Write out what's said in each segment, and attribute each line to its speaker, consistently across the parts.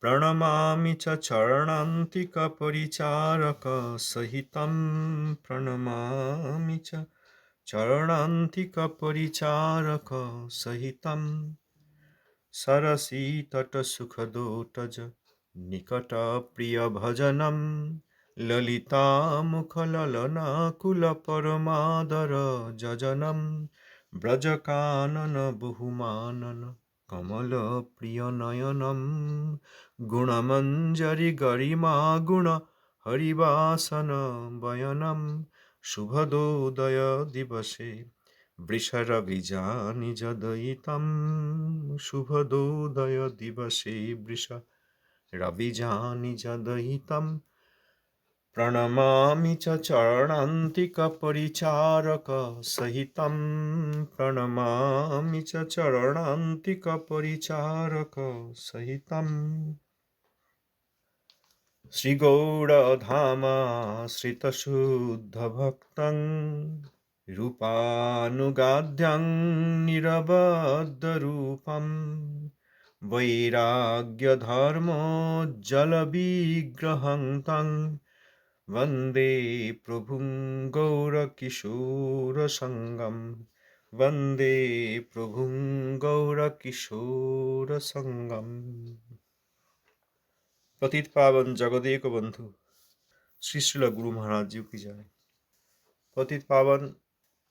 Speaker 1: प्रणमामि च चरणान्तिकपरिचारकसहितं प्रणमामि च चरणान्तिकपरिचारकसहितं सरसीतटसुखदोटज निकटप्रियभजनं ललितामुखललनाकुलपरमादरजनं व्रजकाननबहुमानन कमलप्रियनयनं गुणमञ्जरि गरिमा गुणहरिवासन वयनं शुभदोदय दिवसे वृषरविजानिजदयितं शुभदोदय दिवसे वृषरविजानिजदयितं प्रणमामि च चरणान्तिकपरिचारकसहितं प्रणमामि च चरणान्तिकपरिचारकसहितम् श्रीगौरधामाश्रितशुद्धभक्तं रूपानुगाद्यं निरबद्धरूपं वैराग्यधर्मोज्ज्वलविग्रहं तं वन्दे प्रभुं गौरकिशोरसङ्गं वन्दे प्रभुं गौरकिशोरसङ्गम्। पतित पावन जगदेक बंधु श्री श्रील गुरु महाराज जी की जय। पतित पावन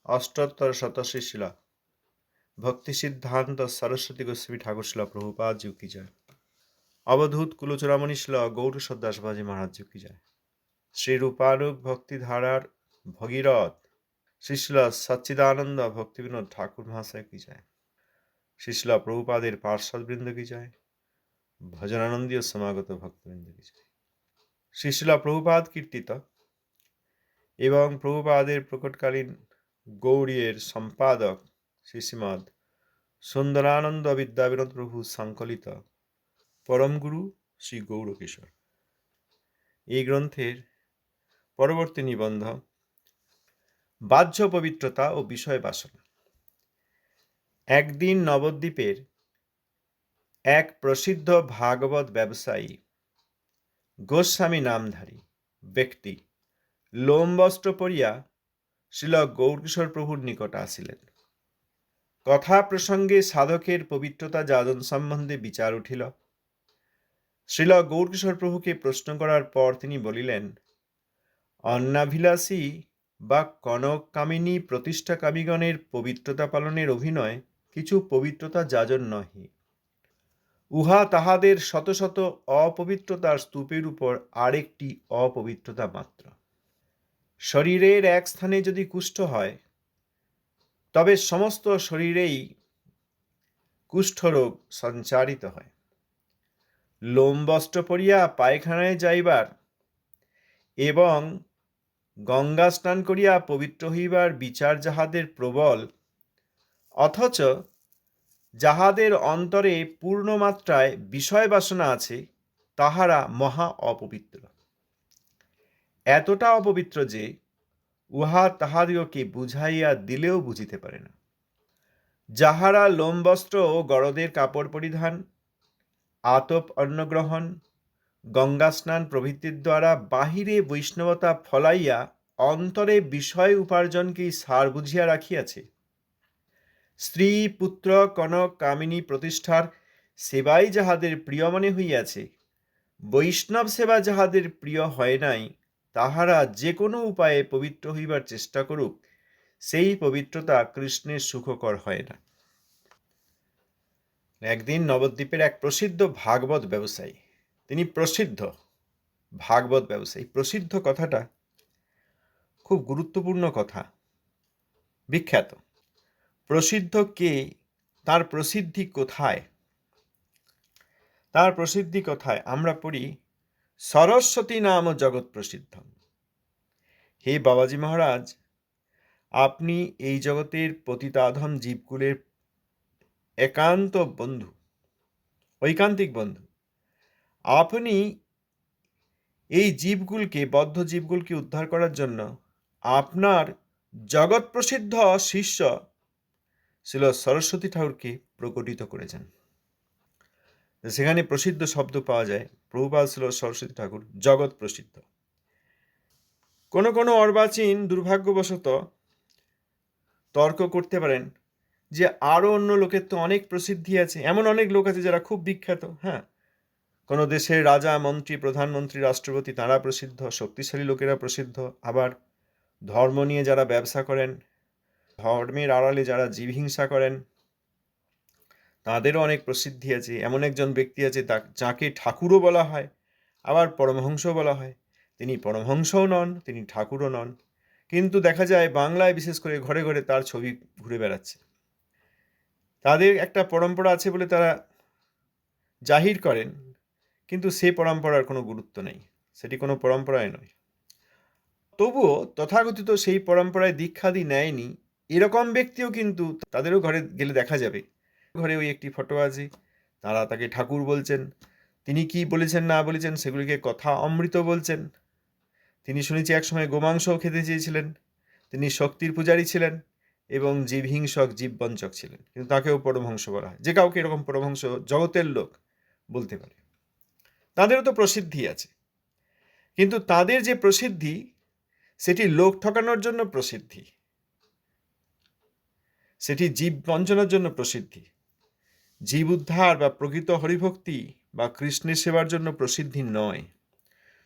Speaker 1: अष्टोत्तर शतश्री शिला भक्ति सिद्धांत सरस्वती गोस्वामी ठाकुर शिला प्रभुपाद जी की जय। अवधूत कुलचूड़ामणि शिला गौर सदास बाजी महाराज जी की जय। श्री रूपानुग भक्ति धारार भगीरथ श्री शिला सच्चिदानंद भक्ति विनोद ठाकुर महाशय की जय। श्री शिला प्रभुपादेर पार्षद वृंद की जय। भजनानंदीय समागत भक्तवृंद की जय। श्री शिला प्रभुपाद कीर्तित एवं प्रभुपादेर प्रकटकालीन गौड़ीय सम्पादक श्री श्रीमद सुंदरानंद विद्याविनोद प्रभु संकलित परम गुरु श्री गौरकिशोर এই গ্রন্থের পরবর্তী নিবন্ধ বাহ্য পবিত্রতা ও বিষয় বাসনা। একদিন নবদ্বীপের এক প্রসিদ্ধ ভাগবত ব্যবসায়ী গোস্বামী নামধারী ব্যক্তি লোমবস্ত্র পরিয়া শ্রীল গৌরকিশোর প্রভুর নিকট আসিলেন। কথা প্রসঙ্গে সাধকের পবিত্রতা যাজন সম্বন্ধে বিচার উঠিল। শ্রীল গৌরকিশোর প্রভুকে প্রশ্ন করার পর তিনি বলিলেন, অন্নাভিলাষী বা কনক কামিনী প্রতিষ্ঠাকামীগণের পবিত্রতা পালনের অভিনয় কিছু পবিত্রতা যাজন নহে, উহা তাহাদের শত শত অপবিত্রতার স্তূপের উপর আরেকটি অপবিত্রতা মাত্র। শরীরের এক স্থানে যদি কুষ্ঠ হয় তবে সমস্ত শরীরেই কুষ্ঠরোগ সঞ্চারিত হয়। লোমবস্ত্র পরিয়া পায়খানায় যাইবার এবং গঙ্গা স্নান করিয়া পবিত্র হইবার বিচার যাহাদের প্রবল, অথচ যাহাদের অন্তরে পূর্ণমাত্রায় বিষয় বাসনা আছে তাহারা মহা অপবিত্র, এতটা অপবিত্র যে উহা তাহাদিগকে বুঝাইয়া দিলেও বুঝিতে পারে না। যাহারা লোমবস্ত্র ও গরদের কাপড় পরিধান, আতপ অন্নগ্রহণ, গঙ্গা স্নান প্রভৃতির দ্বারা বাহিরে বৈষ্ণবতা ফলাইয়া অন্তরে বিষয় উপার্জনকেই সার বুঝিয়া রাখিয়াছে, স্ত্রী পুত্র কনক কামিনী প্রতিষ্ঠার সেবাই যাহাদের প্রিয় মনে হইয়াছে, বৈষ্ণব সেবা যাহাদের প্রিয় হয় নাই, তাহারা যে কোনো উপায়ে পবিত্র হইবার চেষ্টা করুক, সেই পবিত্রতা কৃষ্ণের সুখকর হয় না। একদিন নবদ্বীপের এক প্রসিদ্ধ ভাগবত ব্যবসায়ী, তিনি প্রসিদ্ধ ভাগবত ব্যবসায়ী। প্রসিদ্ধ কথাটা খুব গুরুত্বপূর্ণ কথা, বিখ্যাত। প্রসিদ্ধ কে, তার প্রসিদ্ধি কোথায়? তার প্রসিদ্ধি কোথায়? আমরা পড়ি, সরস্বতী নাম জগৎ প্রসিদ্ধ। হে বাবাজি মহারাজ, আপনি এই জগতের পতিতাধম জীবকুলের একান্ত বন্ধু, ঐকান্তিক বন্ধু। আপনি এই জীবগুলকে, বদ্ধ জীবগুলকে উদ্ধার করার জন্য আপনার জগৎ প্রসিদ্ধ শিষ্য শ্রীল সরস্বতী ঠাকুরকে প্রকটিত করেছেন। সেখানে প্রসিদ্ধ শব্দ পাওয়া যায় প্রভুপাদ ছিল সরস্বতী ঠাকুর জগৎ প্রসিদ্ধ। কোনো কোনো অর্বাচীন দুর্ভাগ্যবশত তর্ক করতে পারেন যে আরও অন্য লোকের তো অনেক প্রসিদ্ধি আছে, এমন অনেক লোক আছে যারা খুব বিখ্যাত। হ্যাঁ, কোনো দেশের রাজা, মন্ত্রী, প্রধানমন্ত্রী, রাষ্ট্রপতি তারা প্রসিদ্ধ, শক্তিশালী লোকেরা প্রসিদ্ধ। আবার ধর্ম নিয়ে যারা ব্যবসা করেন, ধর্মের আড়ালে যারা জীবহিংসা করেন, তাদেরও অনেক প্রসিদ্ধি আছে। এমন একজন ব্যক্তি আছে যাকে ঠাকুরও বলা হয়, আবার পরমহংসও বলা হয়। তিনি পরমহংসও নন, তিনি ঠাকুরও নন, কিন্তু দেখা যায় বাংলায় বিশেষ করে ঘরে ঘরে তার ছবি ঘুরে বেড়াচ্ছে। তাদের একটা পরম্পরা আছে বলে তারা জাহির করেন, কিন্তু সে পরম্পরার কোনো গুরুত্ব নেই, সেটি কোনো পরম্পরায় নয়। তবুও তথাকথিত সেই পরম্পরায় দীক্ষাদি নেয়নি এরকম ব্যক্তিও কিন্তু তাদেরও ঘরে গেলে দেখা যাবে, ঘরে ওই একটি ফটো আছে, তারা তাকে ঠাকুর বলছেন। তিনি কি বলেছেন না বলেছেন সেগুলিকে কথা অমৃত বলছেন। তিনি শুনেছি একসময় গোমাংসও খেতে চেয়েছিলেন। তিনি শক্তির পূজারী ছিলেন এবং জীবহিংসক, জীববঞ্চক ছিলেন, কিন্তু তাকেও পরমহংস বলা হয়। যে কাউকে এরকম পরমহংস জগতের লোক বলতে পারে। তাদেরও তো প্রসিদ্ধি আছে, কিন্তু তাদের যে প্রসিদ্ধি সেটি লোক ঠকানোর জন্য প্রসিদ্ধি, সেটি জীব বঞ্চনার জন্য প্রসিদ্ধি। জীব উদ্ধার বা প্রকৃত হরিভক্তি বা কৃষ্ণের সেবার জন্য প্রসিদ্ধি নয়।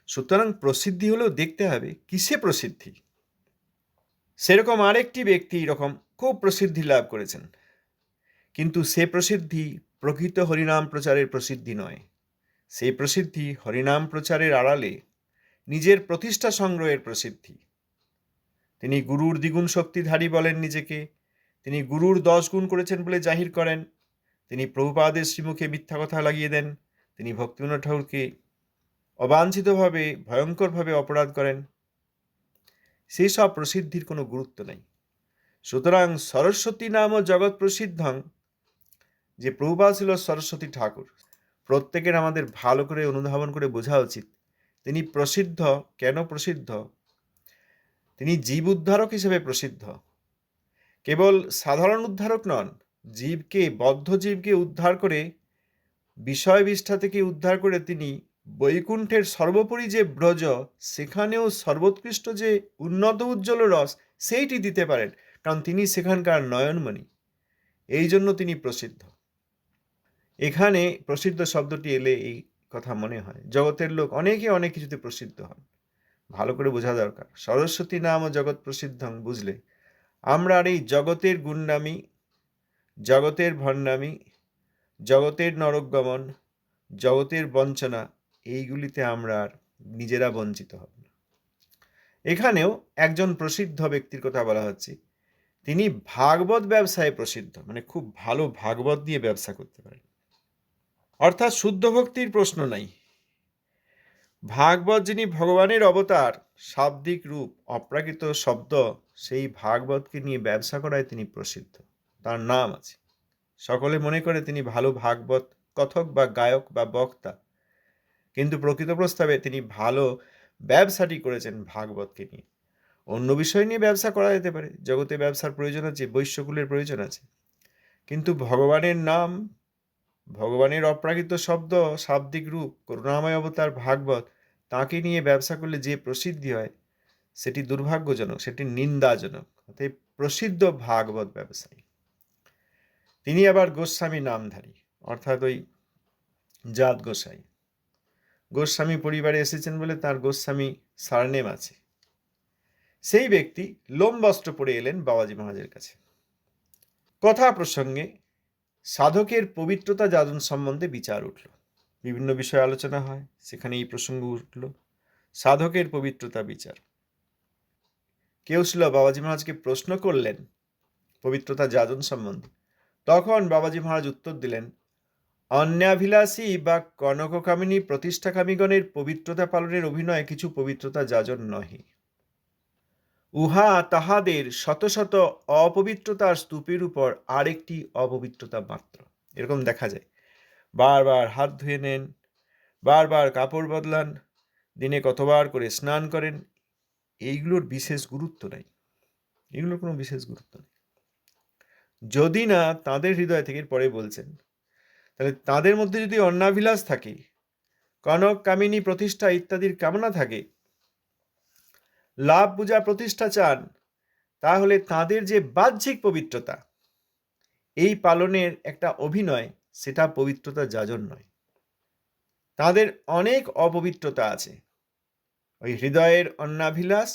Speaker 1: সুতরাং প্রসিদ্ধি হলেও দেখতে হবে কিসে প্রসিদ্ধি। সেরকম আরেকটি ব্যক্তি এরকম খুব প্রসিদ্ধি লাভ করেছেন, কিন্তু সে প্রসিদ্ধি প্রকৃত হরিনাম প্রচারের প্রসিদ্ধি নয়। সেই প্রসিদ্ধি হরিনাম প্রচারের আড়ালে নিজের প্রতিষ্ঠা সংগ্রহের প্রসিদ্ধি। তিনি গুরুর দ্বিগুণ শক্তিধারী বলেন নিজেকে, তিনি গুরুর 10 গুণ করেছেন বলে জাহির করেন, তিনি প্রভুপাদের শ্রীমুখে মিথ্যা কথা লাগিয়ে দেন, তিনি ভক্তিবিনোদ ঠাকুরকে অবাঞ্ছিতভাবে ভয়ঙ্করভাবে অপরাধ করেন। সেই সব প্রসিদ্ধির কোনো গুরুত্ব নেই। সুতরাং সরস্বতী নাম ও জগৎ প্রসিদ্ধং, যে প্রভুপাদ ছিল সরস্বতী ঠাকুর, প্রত্যেকের আমাদের ভালো করে অনুধাবন করে বোঝা উচিত তিনি প্রসিদ্ধ কেন প্রসিদ্ধ। তিনি জীব উদ্ধারক হিসেবে প্রসিদ্ধ। কেবল সাধারণ উদ্ধারক নন, জীবকে, বদ্ধ জীবকে উদ্ধার করে, বিষয় বিষ্ঠা থেকে উদ্ধার করে তিনি বৈকুণ্ঠের সর্বোপরি যে ব্রজ, সেখানেও সর্বোৎকৃষ্ট যে উন্নত উজ্জ্বল রস সেইটি দিতে পারেন, কারণ তিনি সেখানকার নয়নমণি। এই জন্য তিনি প্রসিদ্ধ। এখানে প্রসিদ্ধ শব্দটি এলে এই কথা মনে হয়, জগতের লোক অনেকে অনেক কিছুতে প্রসিদ্ধ হন। ভালো করে বোঝা দরকার, সরস্বতী নাম ও জগৎ প্রসিদ্ধং বুঝলে আমরা আর এই জগতের গুণনামি, জগতের ভণ্ডামি, জগতের নরকগমন, জগতের বঞ্চনা, এইগুলিতে আমরা আর নিজেরা বঞ্চিত হব না। এখানেও একজন প্রসিদ্ধ ব্যক্তির কথা বলা হচ্ছে, তিনি ভাগবত ব্যবসায় প্রসিদ্ধ, মানে খুব ভালো ভাগবত দিয়ে ব্যবসা করতে পারেন। অর্থাৎ শুদ্ধ ভক্তির প্রশ্ন নাই। ভাগবত যিনি ভগবানের অবতার, শাব্দিক রূপ, অপ্রাকৃত শব্দ, সেই ভাগবতকে নিয়ে ব্যবসা করায় তিনি প্রসিদ্ধ, তার নাম আছে। সকলে মনে করে তিনি ভালো ভাগবত কথক বা গায়ক বা বক্তা, কিন্তু প্রকৃত প্রস্তাবে তিনি ভালো ব্যবসাটি করেছেন ভাগবতকে নিয়ে। অন্য বিষয় নিয়ে ব্যবসা করা যেতে পারে, জগতে ব্যবসার প্রয়োজন আছে, বৈশ্যকুলের প্রয়োজন আছে, কিন্তু ভগবানের নাম, ভগবানের অপ্রাকৃত শব্দ, শাব্দিক রূপ, করুণাময় অবতার ভাগবত, তাকে নিয়ে ব্যবসা করলে যে প্রসিদ্ধি হয় সেটি দুর্ভাগ্যজনক, সেটি নিন্দাজনক। অতএব প্রসিদ্ধ ভাগবত ব্যবসায়ী। তিনি আবার গোস্বামী নামধারী, অর্থাৎ ওই জাত গোসাই, গোস্বামী পরিবারে এসেছেন বলে তার গোস্বামী সারনেম আছে। সেই ব্যক্তি লোমবস্ত্র পরে এলেন বাবাজি মহারাজের কাছে। কথা প্রসঙ্গে সাধকের পবিত্রতা যাজন সম্বন্ধে বিচার উঠল, বিভিন্ন বিষয়ে আলোচনা হয়, সেখানে এই প্রসঙ্গ উঠল, সাধকের পবিত্রতা বিচার। কেউ ছিল বাবাজি মহারাজকে প্রশ্ন করলেন পবিত্রতা যাজন সম্বন্ধে, তখন বাবাজি মহারাজ উত্তর দিলেন, অন্যাভিলাষী বা কনককামিনী প্রতিষ্ঠাকামীগণের পবিত্রতা পালনের অভিনয় কিছু পবিত্রতা যাজন নহে, উহা তাহাদের শত শত অপবিত্রতার স্তূপের উপর আরেকটি অপবিত্রতা মাত্র। এরকম দেখা যায়, বারবার হাত ধুয়ে নেন, বারবার কাপড় বদলান, দিনে কতবার করে স্নান করেন, এইগুলোর বিশেষ গুরুত্ব নেই, এগুলোর কোনো বিশেষ গুরুত্ব নেই। যদি না তাদের হৃদয় থেকে, পরে বলছেন, তাহলে তাদের মধ্যে যদি অন্নাভিলাষ থাকে, কনক কামিনী প্রতিষ্ঠা ইত্যাদির কামনা থাকে, লাভ পূজা প্রতিষ্ঠা চান, তাহলে তাদের যে বাহ্যিক পবিত্রতা, এই পালনের একটা অভিনয়, সেটা পবিত্রতা যাজন নয়। তাদের অনেক অপবিত্রতা আছে। ওই হৃদয়ের অন্নাভিলাষ,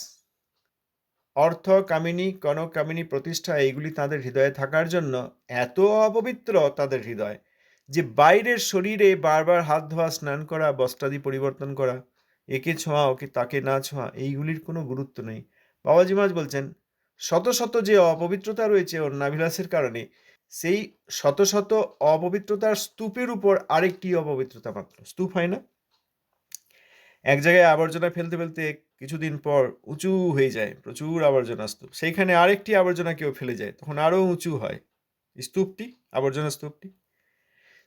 Speaker 1: অর্থ কামিনী, কনক কামিনী প্রতিষ্ঠা, এইগুলি তাদের হৃদয়ে থাকার জন্য এত অপবিত্র তাদের হৃদয় যে বাইরের শরীরে বারবার হাত ধোয়া, স্নান করা, বস্ত্রাদি পরিবর্তন করা, একে ছোঁয়া ওকে তাকে না ছোঁয়া, এইগুলির কোনো গুরুত্ব নেই। বাবাজি মহারাজ বলছেন শত শত যে অপবিত্রতা রয়েছে অন্নাভিলাষের কারণে, সেই শত শত অপবিত্রতার স্তূপের উপর আরেকটি অপবিত্রতা মাত্র। স্তূপ হয় না, এক জায়গায় আবর্জনা ফেলতে ফেলতে কিছুদিন পর উঁচু হয়ে যায়, প্রচুর আবর্জনা স্তূপ, সেইখানে আরেকটি আবর্জনা কেউ ফেলে যায়, তখন আরও উঁচু হয় স্তূপটি, আবর্জনা স্তূপটি।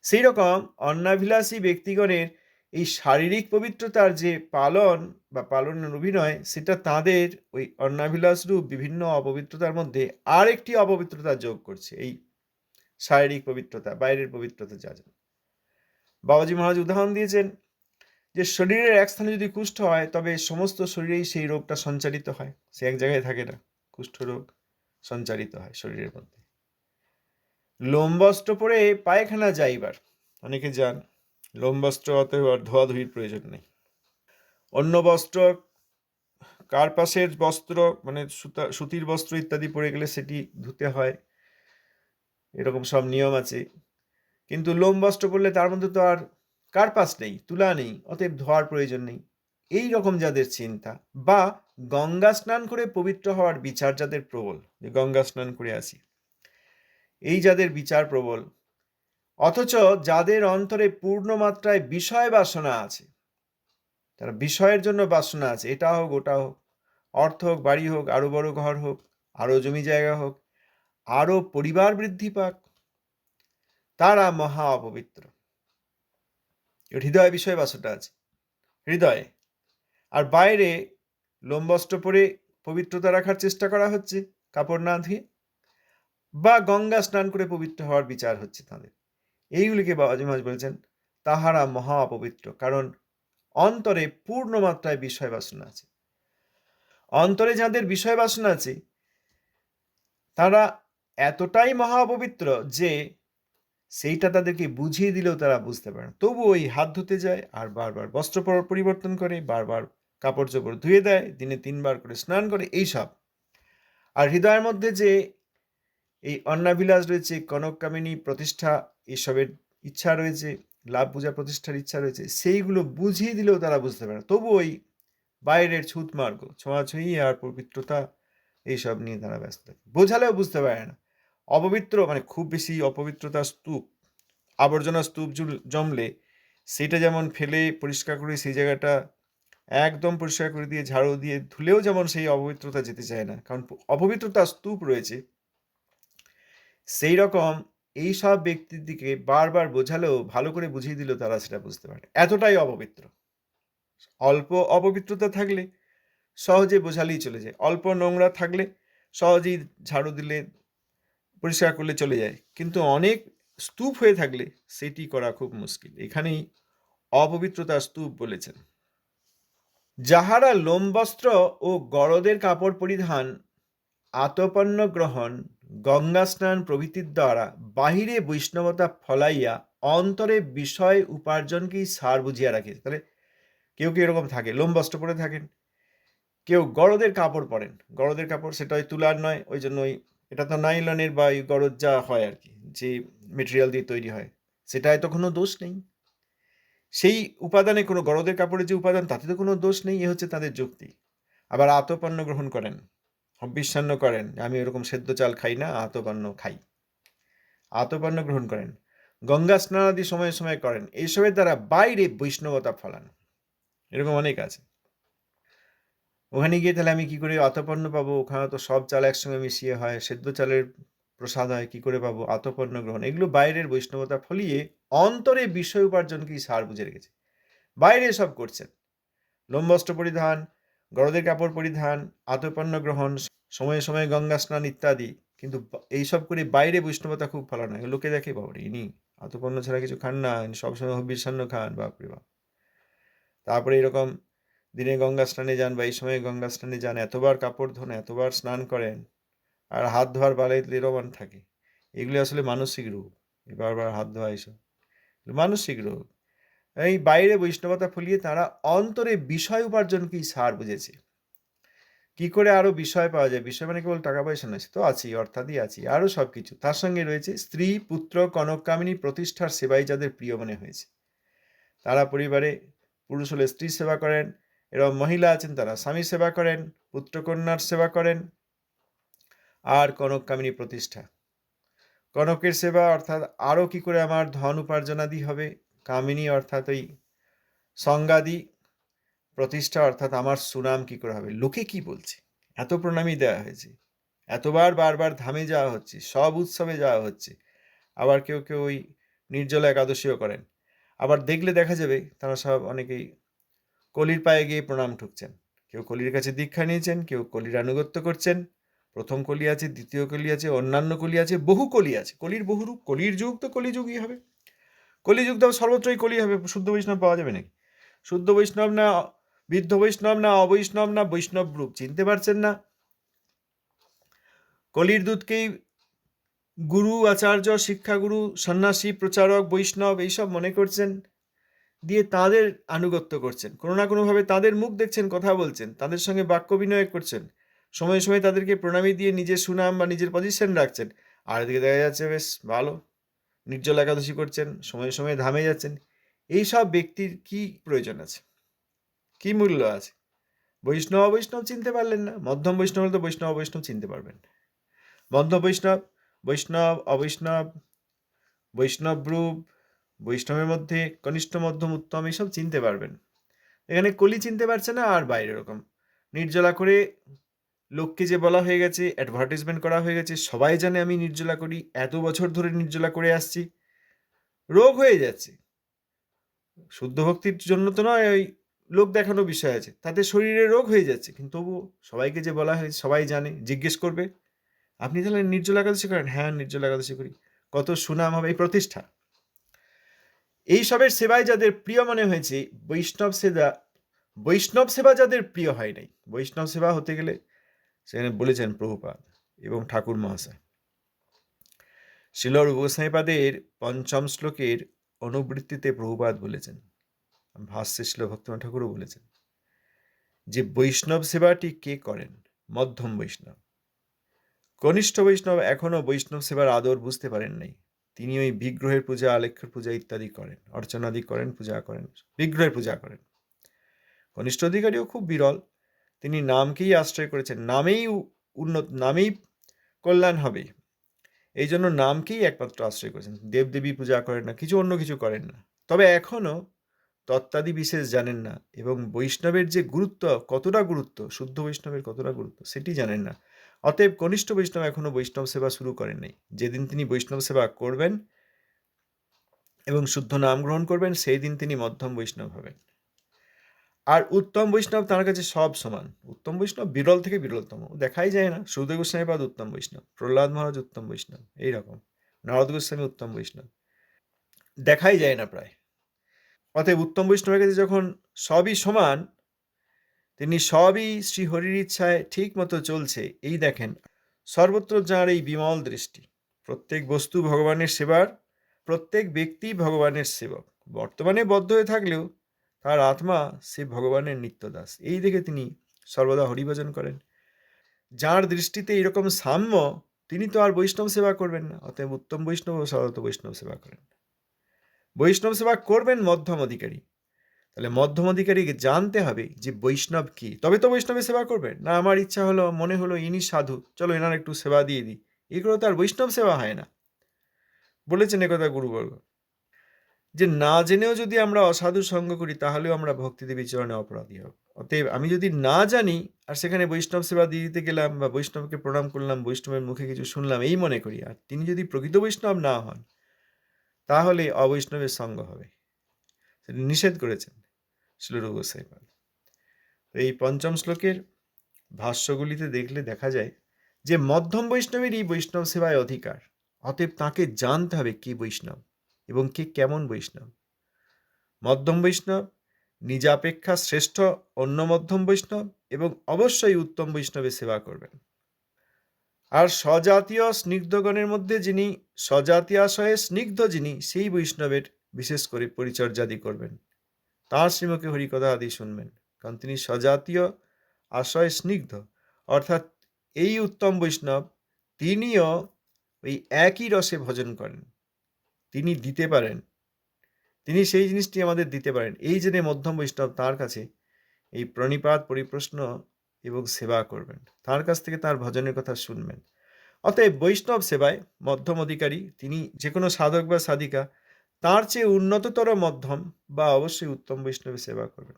Speaker 1: সেই রকম অন্নাভিলাষী ব্যক্তিগণের এই শারীরিক পবিত্রতার যে পালন বা পালনের অভিনয়, সেটা তাদের ওই অন্নাভিলাষ রূপ বিভিন্ন অপবিত্রতার মধ্যে আরেকটি অপবিত্রতা যোগ করছে, এই শারীরিক পবিত্রতা, বাইরের পবিত্রতা যা যা। বাবাজি মহারাজ উদাহরণ দিয়েছেন যে শরীরের এক স্থানে যদি কুষ্ঠ হয়, তবে সমস্ত শরীরেই সেই রোগটা সঞ্চারিত হয়, সে এক জায়গায় থাকে না, কুষ্ঠ রোগ সঞ্চারিত হয় শরীরের মধ্যে। লোমবস্ত্র পরে পায়খানা যাইবার, অনেকে যান, লোমবস্ত্র অতএব ধোয়াধুয়ির প্রয়োজন নেই। অন্য বস্ত্র, কার্পাসের বস্ত্র মানে সুতির বস্ত্র ইত্যাদি পরে গেলে সেটি ধুতে হয়, এরকম সব নিয়ম আছে। কিন্তু লোম বস্ত্র পরলে তার মধ্যে তো আর কার্পাস নেই, তুলা নেই, অতএব ধোয়ার প্রয়োজন নেই, এই রকম যাদের চিন্তা, বা গঙ্গা স্নান করে পবিত্র হওয়ার বিচার যাদের প্রবল, যে গঙ্গা স্নান করে আসি, এই যাদের বিচার প্রবল, অথচ যাদের অন্তরে পূর্ণ মাত্রায় বিষয় বাসনা আছে, তারা বিষয়ের জন্য বাসনা আছে, এটা হোক ওটা হোক, অর্থ হোক, বাড়ি হোক, আরো বড় ঘর হোক, আরো জমি জায়গা হোক, আরো পরিবার বৃদ্ধি পাক, তারা মহা অপবিত্র। হৃদয় বিষয় বাসনা আছে হৃদয়ে, আর বাইরে লোমবস্ত্র পরে পবিত্রতা রাখার চেষ্টা করা হচ্ছে, কাপড় না ধুয়ে, বা গঙ্গা স্নান করে পবিত্র হওয়ার বিচার হচ্ছে তাদের। এইগুলিকে বাবাজি মহারাজ বলেছেন তাহারা মহা অপবিত্র, কারণ অন্তরে পূর্ণ মাত্রায় বিষয় বাসনা আছে। অন্তরে যাদের বিষয় বাসনা আছে তারা এতটাই মহা অপবিত্র যে সেইটা তাদেরকে বুঝিয়ে দিলেও তারা বুঝতে পারে না, তবু ওই হাত ধুতে যায়, আর বারবার বস্ত্র পরিবর্তন করে, বারবার কাপড় চোপড় ধুয়ে দেয়, দিনে 3 বার করে স্নান করে, এইসব। আর হৃদয়ের মধ্যে যে এই অন্নাভিলাষ রয়েছে, কনক কামিনী প্রতিষ্ঠা, এসবের ইচ্ছা রয়েছে, লাভ পূজা প্রতিষ্ঠার ইচ্ছা রয়েছে, সেইগুলো বুঝিয়ে দিলেও তারা বুঝতে পারে না, তবু ওই বাইরের ছুঁতমার্গ, ছোঁয়াছুঁয়ি আর পবিত্রতা, এইসব নিয়ে তারা ব্যস্ত থাকে, বোঝালেও বুঝতে পারে না। অপবিত্র মানে খুব বেশি অপবিত্রতার স্তূপ, আবর্জনা স্তূপ জমলে সেটা যেমন ফেলে পরিষ্কার করে সেই জায়গাটা একদম পরিষ্কার করে দিয়ে ঝাড়ু দিয়ে ধুলেও যেমন সেই অপবিত্রতা যেতে চায় না, কারণ অপবিত্রতার স্তূপ রয়েছে, সেই রকম এই সব ব্যক্তির দিকে বারবার বোঝালেও, ভালো করে বুঝিয়ে দিলেও তারা সেটা বুঝতে পারে, এতটাই অপবিত্র। অল্প অপবিত্রতা থাকলে সহজে বোঝালেই চলে যায়, অল্প নোংরা থাকলে সহজেই ঝাড়ু দিলে পরিষ্কার করলে চলে যায়, কিন্তু অনেক স্তূপ হয়ে থাকলে সেটি করা খুব মুশকিল। এখানেই অপবিত্রতার স্তূপ বলেছেন। যাহারা লোমবস্ত্র ও গরদের কাপড় পরিধান, আতপন্ন গ্রহণ, গঙ্গা স্নান প্রভৃতির দ্বারা বাহিরে বৈষ্ণবতা ফলাইয়া অন্তরে বিষয় উপার্জনকেই সার বুঝিয়া রাখে। তাহলে কেউ কেউ এরকম থাকে, লোমবস্ত্র পরে থাকেন, কেউ গরদের কাপড় পরেন, গরদের কাপড় সেটা ওই তুলার নয়, ওই জন্য ওই এটা তো নাইলনের বা ওই গরদ যা হয় আর কি, যে মেটেরিয়াল দিয়ে তৈরি হয়, সেটায় তো কোনো দোষ নেই, সেই উপাদানে কোনো গরদের কাপড়ের যে উপাদান তাতে তো কোনো দোষ নেই, এ হচ্ছে তাদের যুক্তি। আবার আতপন্ন গ্রহণ করেন, হব্বিষ্যান্ন করেন, আমি ওরকম সেদ্ধ চাল খাই না, আতপন্ন খাই, আতপন্ন গ্রহণ করেন, গঙ্গা স্নানাদি সময়ে সময়ে করেন, এইসবের দ্বারা বাইরে বৈষ্ণবতা ফলান, এরকম অনেক আছে। ওখানে গিয়ে তাহলে আমি কি করে আতপন্ন পাবো, ওখানে তো সব চাল একসঙ্গে মিশিয়ে হয়, সেদ্ধ চালের প্রসাদ হয়, কি করে পাবো আতপন্ন গ্রহণ, এগুলো বাইরের বৈষ্ণবতা ফলিয়ে অন্তরে বিষয় উপার্জনকেই সার বুঝে রেখেছে, বাইরে সব করছেন, লোমবস্ত্র পরিধান, গরদের কাপড় পরিধান, আতপন্ন গ্রহণ, সময়ে সময়ে গঙ্গা স্নান ইত্যাদি, কিন্তু এইসব করে বাইরে বৈষ্ণবতা খুব ফলানো হয়, লোকে দেখে বাবরে ইনি আতপন্ন ছাড়া কিছু খান না, সবসময় হবিষ্যান্ন খান, বাপরে বাপ। তারপরে এরকম দিনে গঙ্গা স্নানে যান বা এই সময় গঙ্গা স্নানে যান, এতবার কাপড় ধোন, এতবার স্নান করেন, আর হাত ধোয়ার বেলায় লেরমান থাকে। এগুলি আসলে মানসিক রোগ। বারবার হাত ধোয়া এসব মানসিক রোগ। এই বাইরে বৈষ্ণবতা ফলিয়ে তারা অন্তরে বিষয় উপার্জনকেই সার বুঝেছে। কি করে আরো বিষয় পাওয়া যায়? বিষয় মানে কেবল টাকা পয়সা নয়, সে তো আছেই, অর্থাৎই আছে, আরো সবকিছু তার সঙ্গে রয়েছে। স্ত্রী, পুত্র, কনককামিনী প্রতিষ্ঠার সেবাই যাদের প্রিয় মনে হয়েছে, তারা পরিবারে পুরুষ হলে স্ত্রীর সেবা করেন, এরকম মহিলা আছেন তারা স্বামীর সেবা করেন, পুত্রকন্যার সেবা করেন, আর কনককামিনী প্রতিষ্ঠা, কনকের সেবা অর্থাৎ আরও কি করে আমার ধন উপার্জনাদি হবে, কামিনী অর্থাৎ ওই সংজ্ঞাদি, প্রতিষ্ঠা অর্থাৎ আমার সুনাম কি করে হবে, লোকে কি বলছে, এত প্রণামী দেওয়া হয়েছে, এতবার বারবার ধামে যাওয়া হচ্ছে, সব উৎসবে যাওয়া হচ্ছে। আবার কেউ কেউ ওই নির্জলা একাদশীও করেন। আবার দেখলে দেখা যাবে তারা সব অনেকেই কলির পায়ে গিয়ে প্রণাম ঠুকছেন। কেউ কলির কাছে দীক্ষা নিয়েছেন, কেউ কলির আনুগত্য করছেন। প্রথম কলি আছে, দ্বিতীয় কলি আছে, অন্যান্য কলি আছে, বহু কলি আছে, কলির বহুরূপ। কলির যুগ তো কলিযুগই হবে, কলিযুগ তো সর্বত্রই কলি হবে। শুদ্ধ বৈষ্ণব পাওয়া যাবে নাকি? শুদ্ধ বৈষ্ণব না বৃদ্ধ বৈষ্ণব না অবৈষ্ণব না বৈষ্ণব রূপ চিনতে পারছেন না। কলির দূতকেই গুরু, আচার্য, শিক্ষাগুরু, সন্ন্যাসী, প্রচারক, বৈষ্ণব এইসব মনে করছেন, দিয়ে তাদের আনুগত্য করছেন, কোনো না কোনোভাবে তাদের মুখ দেখছেন, কথা বলছেন, তাদের সঙ্গে বাক্য বিনিময় করছেন, সময়ে সময়ে তাদেরকে প্রণামী দিয়ে নিজের সুনাম বা নিজের পজিশন রাখছেন। আর এদিকে দেখা যাচ্ছে বেশ ভালো নির্জল একাদশী করছেন, সময়ে সময়ে ধামে যাচ্ছেন। এই সব ব্যক্তির কি প্রয়োজন আছে, কি মূল্য আছে? বৈষ্ণব অবৈষ্ণব চিনতে পারলেন না। মধ্যম বৈষ্ণব হলে তো বৈষ্ণব অবৈষ্ণব চিনতে পারবেন। মধ্যম বৈষ্ণব, বৈষ্ণব, অবৈষ্ণব, বৈষ্ণব রূপ, বৈষ্ণবের মধ্যে কনিষ্ঠ, মধ্যম, উত্তম এইসব চিনতে পারবেন। এখানে কলি চিনতে পারছে না, আর বাইরে এরকম নির্জলা করে লোককে যে বলা হয়ে গেছে, অ্যাডভার্টাইজমেন্ট করা হয়ে গেছে, সবাই জানে আমি নির্জলা করি, এত বছর ধরে নির্জলা করে আসছি, রোগ হয়ে যাচ্ছে। শুদ্ধ ভক্তির জন্য তো নয়, ওই লোক দেখানো বিষয় আছে, তাতে শরীরে রোগ হয়ে যাচ্ছে। কিন্তু তবু সবাইকে যে বলা হয়েছে, সবাই জানে, জিজ্ঞেস করবে আপনি তাহলে নির্জলা একাদশী করেন? হ্যাঁ, নির্জলা একাদশী করি। কত সুনাম হবে, এই প্রতিষ্ঠা। এইসবের সেবায় যাদের প্রিয় মনে হয়েছে, বৈষ্ণব সেবা যাদের প্রিয় হয় নাই, বৈষ্ণব সেবা হতে গেলে সেখানে বলেছেন প্রভুপাদ এবং ঠাকুর মহাশয়। শ্রীল রূপ গোস্বামীপাদের পঞ্চম শ্লোকের অনুবৃত্তিতে প্রভুপাদ বলেছেন, ভাষ্যে শ্রীল ভক্তিনাথ ঠাকুরও বলেছেন, যে বৈষ্ণব সেবাটি কে করেন? মধ্যম বৈষ্ণব। কনিষ্ঠ বৈষ্ণব এখনো বৈষ্ণব সেবার আদর বুঝতে পারেন নাই। তিনি ওই বিগ্রহের পূজা, আলেখ্যের পূজা ইত্যাদি করেন, অর্চনাদি করেন, পূজা করেন, বিগ্রহের পূজা করেন। কনিষ্ঠ অধিকারীও খুব বিরল। তিনি নামকেই আশ্রয় করেছেন, নামেই কল্যাণ হবে, এই জন্য নামকেই একমাত্র আশ্রয় করেছেন। দেবদেবী পূজা করেন না, কিছু অন্য কিছু করেন না। তবে এখনো তত্ত্বাদি বিশেষ জানেন না, এবং বৈষ্ণবের যে গুরুত্ব, কতটা গুরুত্ব, শুদ্ধ বৈষ্ণবের কতটা গুরুত্ব, সেটি জানেন না। অতএব কনিষ্ঠ বৈষ্ণব এখনো বৈষ্ণব সেবা শুরু করেন নাই। যেদিন তিনি বৈষ্ণব সেবা করবেন এবং শুদ্ধ নাম গ্রহণ করবেন, সেই দিন তিনি মধ্যম বৈষ্ণব হবেন। আর উত্তম বৈষ্ণব তার কাছে সব সমান। উত্তম বৈষ্ণব বিরল থেকে বিরলতম, দেখাই যায় না। সুদেব গোস্বামীপাদ উত্তম বৈষ্ণব, প্রহ্লাদ মহারাজ উত্তম বৈষ্ণব, এইরকম নারদ গোস্বামী উত্তম বৈষ্ণব, দেখাই যায় না প্রায়। অতএব উত্তম বৈষ্ণবের কাছে যখন সবই সমান, তিনি সবই শ্রীহরির ইচ্ছায় ঠিক মতো চলছে, এই দেখেন সর্বত্র যাঁর এই বিমল দৃষ্টি, প্রত্যেক বস্তু ভগবানের সেবার, প্রত্যেক ব্যক্তি ভগবানের সেবক, বর্তমানে বদ্ধ হয়ে থাকলেও তার আত্মা সে ভগবানের নিত্যদাস, এই দেখে তিনি সর্বদা হরিভজন করেন। যার দৃষ্টিতে এরকম সাম্য, তিনি তো আর বৈষ্ণব সেবা করবেন না। অতএব উত্তম বৈষ্ণব ও সাধারণত বৈষ্ণব সেবা করেন। বৈষ্ণব সেবা করবেন মধ্যম অধিকারী। তাহলে মধ্যম অধিকারীকে জানতে হবে যে বৈষ্ণব কি, তবে তো বৈষ্ণবের সেবা করবেন না। আমার ইচ্ছা হলো, মনে হলো ইনি সাধু, চলো এনার একটু সেবা দিয়ে দিই, এগুলো তো আর বৈষ্ণব সেবা হয় না। বলেছেন একথা গুরুবর্গ, যে না জেনেও যদি আমরা অসাধু সঙ্গ করি, তাহলেও আমরা ভক্তিদেবী চরণে অপরাধী হব। অতএব আমি যদি না জানি আর সেখানে বৈষ্ণব সেবা দিয়ে দিতে গেলাম, বা বৈষ্ণবকে প্রণাম করলাম, বৈষ্ণবের মুখে কিছু শুনলাম, এই মনে করি, আর তিনি যদি প্রকৃত বৈষ্ণব না হন, তাহলে অবৈষ্ণবের সঙ্গ হবে, সেটা নিষেধ করেছেন শ্রীল গোস্বামীপাদ। এই পঞ্চম শ্লোকের ভাষ্যগুলিতে দেখলে দেখা যায় যে মধ্যম বৈষ্ণবেরই বৈষ্ণব সেবায় অধিকার। অতএব তাকে জানতে হবে কি বৈষ্ণব, এবং কে কেমন বৈষ্ণব। মধ্যম বৈষ্ণব নিজাপেক্ষা শ্রেষ্ঠ অন্য মধ্যম বৈষ্ণব এবং অবশ্যই উত্তম বৈষ্ণবের সেবা করবেন। আর স্বজাতীয় স্নিগ্ধগণের মধ্যে যিনি স্বজাতীয়াশয়ে স্নিগ্ধ যিনি, সেই বৈষ্ণবের বিশেষ করে পরিচর্যাদি করবেন, তাঁর শ্রীমুখে হরিকথা আদি শুনবেন, কারণ তিনি স্বজাতীয় আশয় স্নিগ্ধ। অর্থাৎ এই উত্তম বৈষ্ণব তিনিও ওই একই রসে ভজন করেন, তিনি দিতে পারেন, তিনি সেই জিনিসটি আমাদের দিতে পারেন। এই জন্য মধ্যম বৈষ্ণব তাঁর কাছে এই প্রণিপাত পরিপ্রশ্ন এবং সেবা করবেন, তাঁর কাছ থেকে তার ভজনের কথা শুনবেন। অতএব বৈষ্ণব সেবায় মধ্যম অধিকারী তিনি যে কোনো সাধক বা সাধিকা তার চেয়ে উন্নততর মধ্যম বা অবশ্যই উত্তম বৈষ্ণবের সেবা করবেন।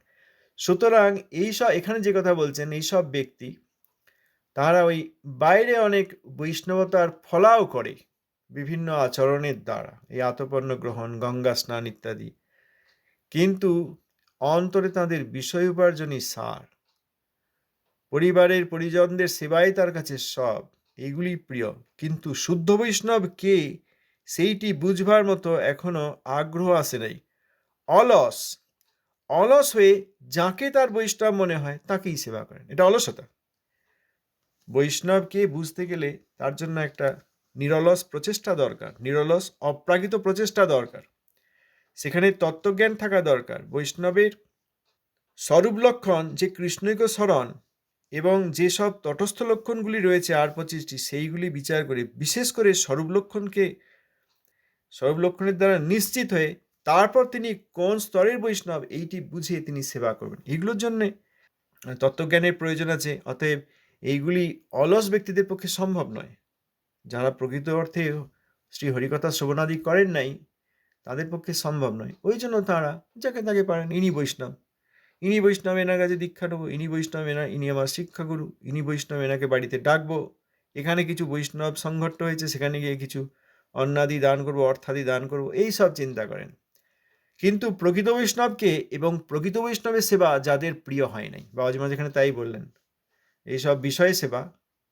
Speaker 1: সুতরাং এইসব এখানে যে কথা বলছেন, এইসব ব্যক্তি তারা ওই বাইরে অনেক বৈষ্ণবতার ফলাও করে বিভিন্ন আচরণের দ্বারা, এই আতপন্ন গ্রহণ, গঙ্গা স্নান ইত্যাদি, কিন্তু অন্তরে তাদের বিষয় উপার্জনই সার, পরিবারের পরিজনদের সেবাই তার কাছে সব, এইগুলি প্রিয়। কিন্তু শুদ্ধ বৈষ্ণব কে সেইটি বুঝবার মতো এখনো আগ্রহ আসে নাই। অলস অলস হয়ে যাকে তার বৈষ্ণব মনে হয় তাকেই সেবা করেন, এটা অলসতা। বৈষ্ণবকে বুঝতে গেলে তার জন্য একটা নিরলস প্রচেষ্টা দরকার, নিরলস অপ্রাকৃত প্রচেষ্টা দরকার, সেখানে তত্ত্বজ্ঞান থাকা দরকার। বৈষ্ণবের স্বরূপ লক্ষণ যে কৃষ্ণৈক শরণ এবং যেসব তটস্থ লক্ষণগুলি রয়েছে আর 25টি, সেইগুলি বিচার করে বিশেষ করে স্বরূপ লক্ষণের দ্বারা নিশ্চিত হয়ে তারপর তিনি কোন স্তরের বৈষ্ণব এইটি বুঝে তিনি সেবা করবেন। এগুলোর জন্যে তত্ত্বজ্ঞানের প্রয়োজন আছে। অতএব এইগুলি অলস ব্যক্তিদের পক্ষে সম্ভব নয়। যারা প্রকৃত অর্থে শ্রী হরিকথা শ্রবণাদি করেন নাই তাদের পক্ষে সম্ভব নয়। ওই জন্য তারা যাকে তাকে পারেন, ইনি বৈষ্ণব, এনার কাছে দীক্ষা নেবো, ইনি আমার শিক্ষাগুরু, ইনি বৈষ্ণব, এনাকে বাড়িতে ডাকবো, এখানে কিছু বৈষ্ণব সংঘট্ট হয়েছে, সেখানে গিয়ে কিছু অন্নাদি দান করবো, অর্থাদি দান করবো, এই সব চিন্তা করেন। কিন্তু প্রকৃত বৈষ্ণবকে এবং প্রকৃত বৈষ্ণবের সেবা যাদের প্রিয় হয় নাই, বাবাজি মহারাজ এখানে তাই বললেন, এইসব বিষয় সেবা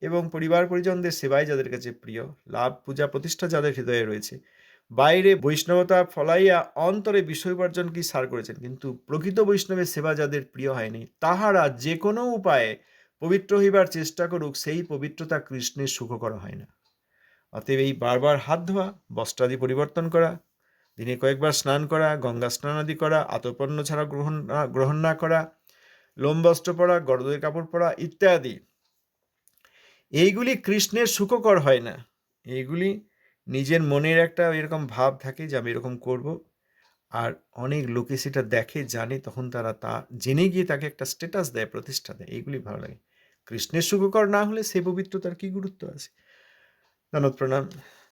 Speaker 1: এবং পরিবার পরিজনদের সেবাই যাদের কাছে প্রিয়, লাভ পূজা প্রতিষ্ঠা যাদের হৃদয়ে রয়েছে, বাইরে বৈষ্ণবতা ফলাইয়া অন্তরে বিষয় উপার্জনকেই সার করেছেন, কিন্তু প্রকৃত বৈষ্ণবের সেবা যাদের প্রিয় হয়নি, তাহারা যে কোনো উপায়ে পবিত্র হইবার চেষ্টা করুক, সেই পবিত্রতা কৃষ্ণের সুখকর হয় না। অতএব এই বারবার হাত ধোয়া, বস্ত্রাদি পরিবর্তন করা, দিনে কয়েকবার স্নান করা, গঙ্গা স্নান আদি করা, আতপন্ন ছাড়া গ্রহণ না করা, লোম বস্ত্র পরা, গরদের কাপড় পরা ইত্যাদি, এইগুলি কৃষ্ণের সুখকর হয় না। এইগুলি নিজের মনের একটা এরকম ভাব থাকে যে আমি এরকম করব, আর অনেক লোকে সেটা দেখে জানে, তখন তারা তা জেনে গিয়ে তাকে একটা স্ট্যাটাস দেয়, প্রতিষ্ঠা দেয়, এইগুলি ভালো লাগে। কৃষ্ণের সুখকর না হলে সে পবিত্রতার কি গুরুত্ব আছে। ধন্যবাদ, প্রণাম।